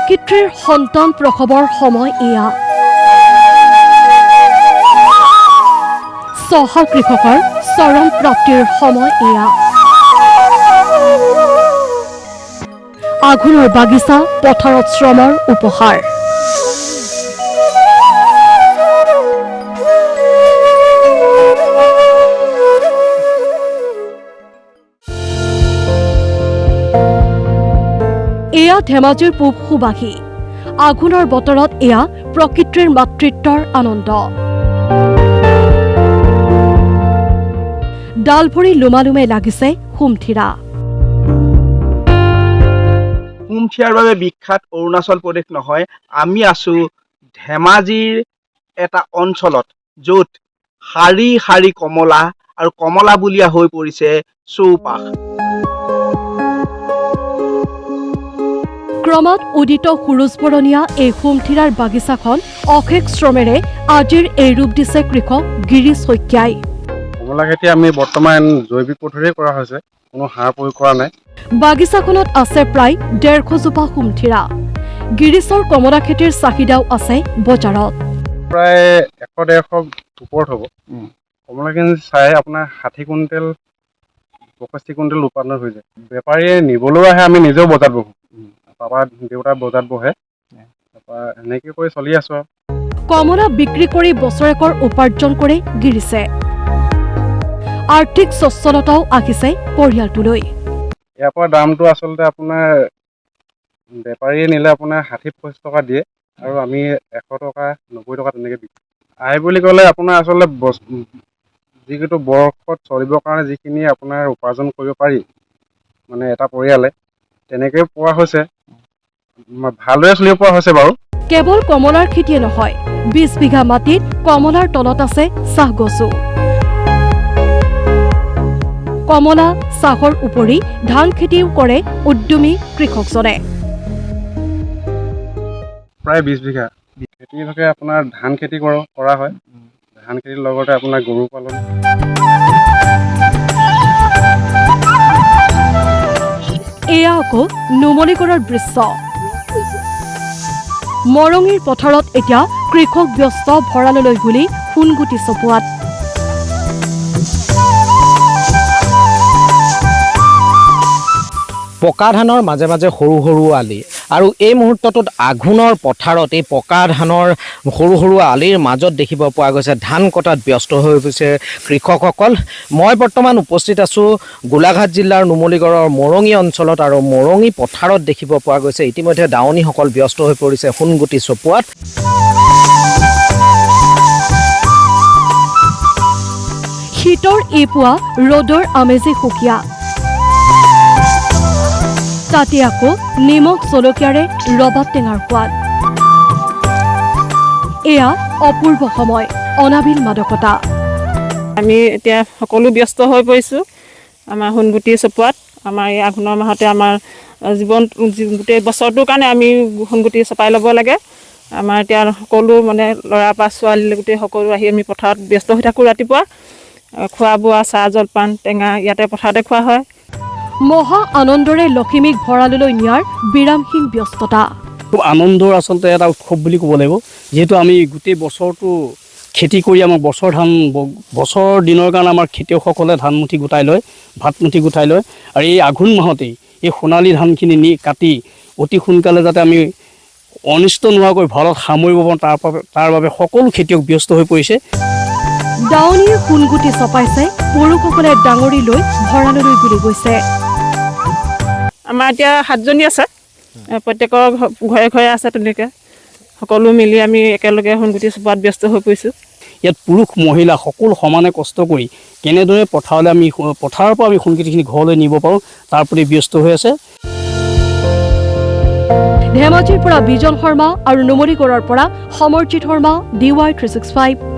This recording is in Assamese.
প্ৰকৃতিৰ সন্তান প্ৰসৱৰ সময় এয়া চহা কৃষকৰ চৰম প্ৰাপ্তিৰ সময় এয়া আঘোণৰ বাগিচা পথাৰত শ্ৰমৰ উপহাৰ এয়া ধেমাজিৰ পূব সুবাসী আঘোণৰ বতৰত এয়া প্ৰকৃতিৰ মাতৃত্বৰ আনন্দ ডালভৰি লুমালুমে লাগিছে হুমথিৰা হুমথিৰাৰ বাবে বিখ্যাত অৰুণাচল প্ৰদেশ নহয় আমি আছো ধেমাজিৰ এটা অঞ্চলত য'ত হাৰি হাৰি কমলা আৰু কমলা বুলিয়া হৈ পৰিছে চৌপাশ ক্ৰমত উদিত সুৰুজবৰণীয়া এই হুমথিৰাৰ বাগিচাখন অশেষ শ্ৰমেৰে আজিৰ এই ৰূপ দিছে কৃষক গিৰি শইকীয়াই কমলা খেতি আমি বৰ্তমান জৈৱিক পদ্ধতিৰে কৰা হৈছে কোনো সাৰ প্ৰয়োগ কৰা নাই বাগিচাখনত আছে প্ৰায় 150 জোপা হুমথিৰা গিৰিছৰ কমলা খেতিৰ চাহিদাও আছে বজাৰত প্ৰায় 100-150 ওপৰত হ'ব কমলাখিনি চাই আপোনাৰ 60 কুইণ্টেল 65 কুইণ্টেল উৎপাদন হৈ যায় বেপাৰীয়ে নিবলৈও আহে আমি নিজেও বজাৰত বহোঁ পাপা দেউতা বজাৰত বহে তাৰপৰা এনেকৈ কৰি চলি আছোঁ কমলা বিক্ৰী কৰি বছৰেকৰ উপাৰ্জন কৰে গিৰিছে আৰ্থিক সচ্ছলতাও আহিছে পৰিয়ালটোলৈ ইয়াৰ পৰা দামটো আচলতে আপোনাৰ বেপাৰীয়ে নিলে আপোনাৰ 60-65 টকা দিয়ে আৰু আমি 100 টকা 90 টকা তেনেকৈ বিকোঁ আয় বুলি ক'লে আপোনাৰ আচলতে যিটো বৰ্ষত চলিবৰ কাৰণে যিখিনি আপোনাৰ উপাৰ্জন কৰিব পাৰি মানে এটা পৰিয়ালে তেনেকৈ পোৱা হৈছে ভালদৰে চলিব পৰা হৈছে বাৰু কেৱল কমলাৰ খেতিয়ে নহয় 20 বিঘা মাটিত কমলাৰ তলত আছে চাহ গছো কমলা চাহৰ উপৰি ধান খেতিও কৰে উদ্যমী কৃষকজনে প্ৰায় 20 বিঘা খেতিৰ ভাগে আপোনাৰ ধান খেতি কৰা হয় ধান খেতিৰ লগতে আপোনাৰ গৰু পালন এয়া আকৌ নুমলীগড়ৰ দৃশ্য মৰঙীৰ পথাৰত এতিয়া কৃষক ব্যস্ত ভঁৰাললৈ বুলি সোণগুটি চপোৱাত পকা ধানৰ মাজে মাজে সৰু সৰু আলি আৰু এই মুহূৰ্তটোত আঘোণৰ পথাৰত এই পকা ধানৰ সৰু সৰু আলিৰ মাজত দেখিব পোৱা গৈছে ধান কটাত ব্যস্ত হৈ গৈছে কৃষকসকল মই বৰ্তমান উপস্থিত আছোঁ গোলাঘাট জিলাৰ নুমলীগড়ৰ মৰঙী অঞ্চলত আৰু মৰঙী পথাৰত দেখিব পোৱা গৈছে ইতিমধ্যে দাৱনীসকল ব্যস্ত হৈ পৰিছে সোণগুটি চপোৱাত শীতৰ এই পুৱা ৰ'দৰ আমেজে সুকীয়া তাতে আকৌ নিমখ জলকীয়াৰে ৰবাব টেঙাৰ সোৱাদ এয়া অপূৰ্ব সময় অনাবিল মাদকতা আমি এতিয়া সকলো ব্যস্ত হৈ পৰিছোঁ আমাৰ সোণগুটি চপোৱাত আমাৰ এই আঘোণৰ মাহতে আমাৰ জীৱন গোটেই বছৰটোৰ কাৰণে আমি সোণগুটি চপাই ল'ব লাগে আমাৰ এতিয়া সকলো মানে ল'ৰা পৰা ছোৱালী গোটেই সকলো আহি আমি পথাৰত ব্যস্ত হৈ থাকোঁ ৰাতিপুৱা খোৱা বোৱা চাহ জলপান টেঙা ইয়াতে পথাৰতে খোৱা হয় মহা আনন্দৰে লখিমীক ভঁৰাললৈ নিয়াৰ বিৰামহীন ব্যস্ততা খুব আনন্দৰ আচলতে এটা উৎসৱ বুলি ক'ব লাগিব যিহেতু আমি গোটেই বছৰটো খেতি কৰি আমাৰ বছৰ দিনৰ কাৰণে আমাৰ খেতিয়কসকলে ধান মুঠি গোটাই লয় ভাত মুঠি গোটাই লয় আৰু এই আঘোণ মাহতেই এই সোণালী ধানখিনি নি কাটি অতি সোনকালে যাতে আমি অনিষ্ট নোহোৱাকৈ ভঁৰালত সামৰিব পাৰোঁ তাৰ বাবে সকলো খেতিয়ক ব্যস্ত হৈ পৰিছে দাৱনীয়ে সোণগুটি চপাইছে পুৰুষসকলে ডাঙৰি লৈ ভঁৰাললৈ বুলি গৈছে আমাৰ এতিয়া 7জনী আছে প্ৰত্যেকৰ ঘৰে ঘৰে আছে তেনেকৈ সকলো মিলি আমি একেলগে সোণগুটি চপোৱাত ব্যস্ত হৈ পৰিছোঁ ইয়াত পুৰুষ মহিলা সকলো সমানে কষ্ট কৰি কেনেদৰে পথাৰলৈ আমি পথাৰৰ পৰা আমি সোণগুটিখিনি ঘৰলৈ নিব পাৰোঁ তাৰ প্ৰতি ব্যস্ত হৈ আছে ধেমাজিৰ পৰা বিজন শৰ্মা আৰু নুমলীগড়ৰ পৰা সমৰজিৎ শৰ্মা DY365